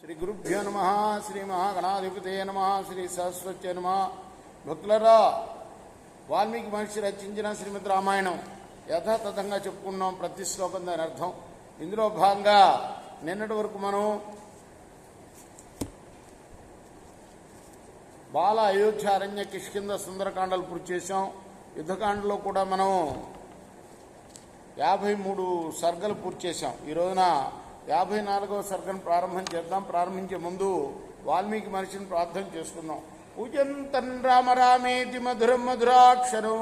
శ్రీ గురుభ్యో నమ. శ్రీ మహాగణాధిపతే నమ. శ్రీ సరస్వత్యే నమ. భక్తులరా, వాల్మీకి మహర్షి రచించిన శ్రీమద్ రామాయణం యథాతథంగా చెప్పుకున్నాం. ప్రతి శ్లోకం దాని అర్థం. ఇందులో భాగంగా నిన్నటి వరకు మనం బాల, అయోధ్య, అరణ్య, కిష్కింద, సుందరకాండలు పూర్తి చేశాం. యుద్ధకాండలో కూడా మనం 53 సర్గలు పూర్తి చేశాం. ఈ రోజున 54వ సర్గను ప్రారంభం చేద్దాం. ప్రారంభించే ముందు వాల్మీకి మహర్షిని ప్రార్థన చేసుకుందాం. పూజంతన్ రామ రామేతి మధురం మధురాక్షరం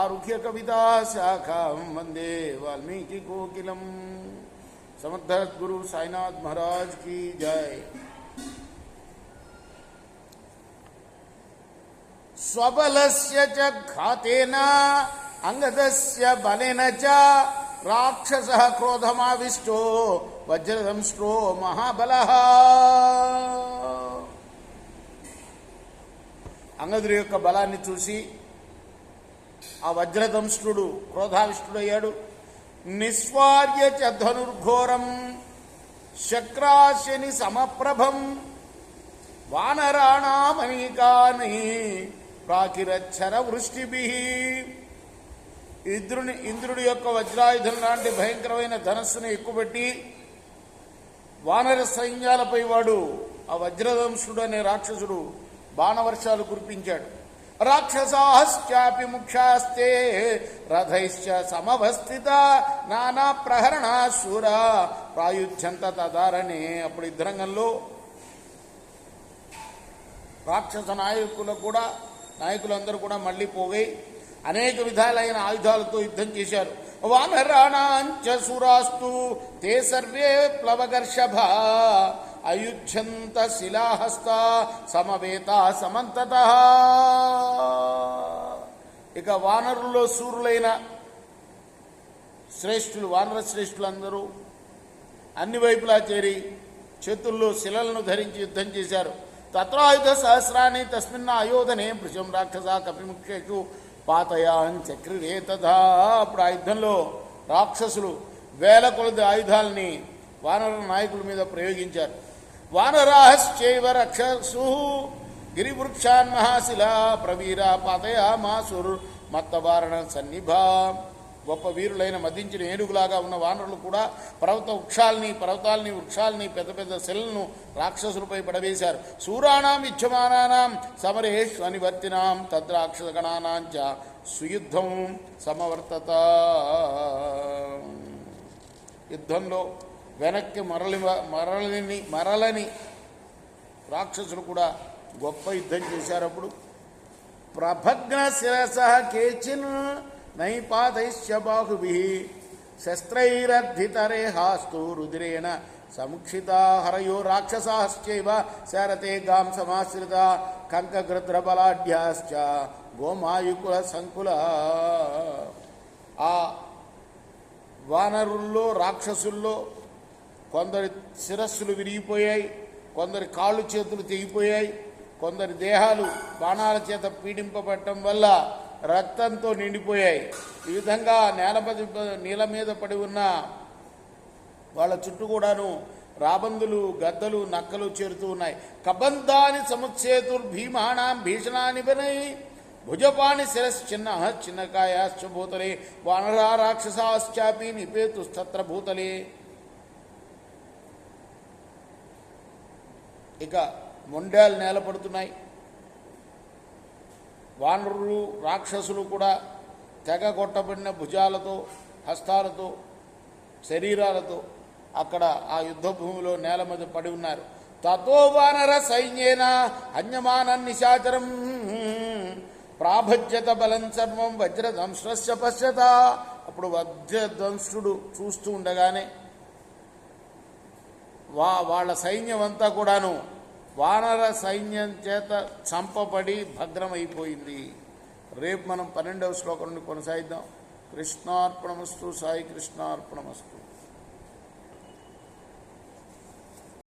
ఆరుహ్య కవితా శాఖం వందే వాల్మీకి కోకిలం. సమర్థ గురు సాయినాథ్ మహారాజ్ की जय. స్వబలస్య చ ఘాతేన అంగదస్య బలేన చ రాక్షసః క్రోధమావిష్టో వజ్రదంష్ట్రో మహాబలః. అంగదుడి యొక్క బలాన్ని చూసి ఆ వజ్రదంష్ట్రుడు క్రోధావిష్టుడయ్యాడు. నిస్వార్య చ ధనుర్ఘోరం శక్రాశని సమప్రభం వానరాణామనీకాని ప్రాకిరచ్చర వృష్టిభిః. ఇంద్రుడి యొక్క వజ్రాయుధం లాంటి భయంకరమైన ధనస్సును ఎక్కుపెట్టి వానర సైన్యాలపై వాడు ఆ వజ్రదంశుడు అనే రాక్షసుడు బాణవర్షాలు కురిపించాడు. రాక్షసాశ్చాపి ముఖ్యాస్తే రథైశ్చ సమవస్థిత నానా ప్రహరణా శూర ప్రాయుధ్యంత తదారణే. అప్పుడు యుద్ధరంగంలో రాక్షస నాయకులందరూ కూడా మళ్లీ పోగై అనేక విధాలైన ఆయుధాలతో యుద్ధం చేశారు. వానరాణాంచ శూరాస్తు తే సర్వే ప్లవగర్షభ అయుధ్యంత శిలాహస్త సమవేత సమంతతః. ఇక వానరుల్లో శూరులైన వానర శ్రేష్ఠులందరూ అన్ని వైపులా చేరి చేతుల్లో శిలలను ధరించి యుద్ధం చేశారు. తత్రాయుధ సహస్రాన్ని తస్మిన్న ఆయోధనే భృశం రాక్షస కపిముఖ్యేషు పాతయాంచక్రిరే తథా. అప్పుడు ఆ యుద్ధంలో రాక్షసులు వేల కొలది ఆయుధాలని వానర నాయకుల మీద ప్రయోగించారు. వానరాశ్చైవ రక్షసు గిరివృక్షాన్ మహాశిలా ప్రవీర పాతయామాసుర్ మత్తవారణ సన్నిభా. గొప్ప వీరులైన మదించిన ఏనుగులాగా ఉన్న వానరులు కూడా పర్వతాలని వృక్షాలని పెద్ద పెద్ద శిలను రాక్షసులపై పడవేశారు. శూరాణం ఇచ్చమానాం సమరేషు అనివర్తినాం తద్రాక్షసగణానాంచ సుయుద్ధం సమవర్తత. యుద్ధంలో వెనక్కి మరలని రాక్షసులు కూడా గొప్ప యుద్ధం చేశారు. అప్పుడు ప్రభగ్న శిరస కేచిన్ నైపాతైశ్చ బాహుభిః శస్త్రైరర్ధితరేహాస్తు రుద్రేణ సముక్షితా హరయో రాక్షసాశ్చైవ శారతే గాం సమాశ్రిత కంకగృద్రబలాఢ్యాశ్చ గోమాయుకుల సంకుల. ఆ వానరుల్లో రాక్షసుల్లో కొందరి శిరస్సులు విరిగిపోయాయి, కొందరి కాళ్ళు చేతులు తెగిపోయాయి, కొందరి దేహాలు బాణాల చేత పీడింపబడటం వల్ల రక్తంతో నిండిపోయాయి. ఈ విధంగా నేల మీద పడి ఉన్న వాళ్ళ చుట్టూ కూడాను రాబందులు, గద్దలు, నక్కలు చేరుతూ ఉన్నాయి. కబంధాని సముచ్చేతుర్భీమాణాం భీషణాని బనై భుజపాణి శిరశ్చిన్న చిన్నకాయాశ్చ భూతలే వానరా రాక్షసాశ్చాపి నిపేతుస్తత్ర భూతలే. ఇక మొండాలు నేలపడుతున్నాయి. వానరులు, రాక్షసులు కూడా తెగ కొట్టబడిన భుజాలతో, హస్తాలతో, శరీరాలతో అక్కడ ఆ యుద్ధ భూమిలో నేల మీద పడి ఉన్నారు. తతో వానర సైన్యేన హన్యమాన నిశాచరం ప్రాభజ్యత బలం సర్వం వజ్రదంశ్రస్య పశ్యత. అప్పుడు వజ్రదంష్ట్రుడు చూస్తూ ఉండగానే వాళ్ళ సైన్యం అంతా కూడాను వానర సైన్యం చేత చంపబడి భద్రమైపోయింది. రేపు మనం 12వ శ్లోకం నుండి కొనసాగిద్దాం. కృష్ణార్పణమస్తు. సాయి కృష్ణార్పణమస్తు.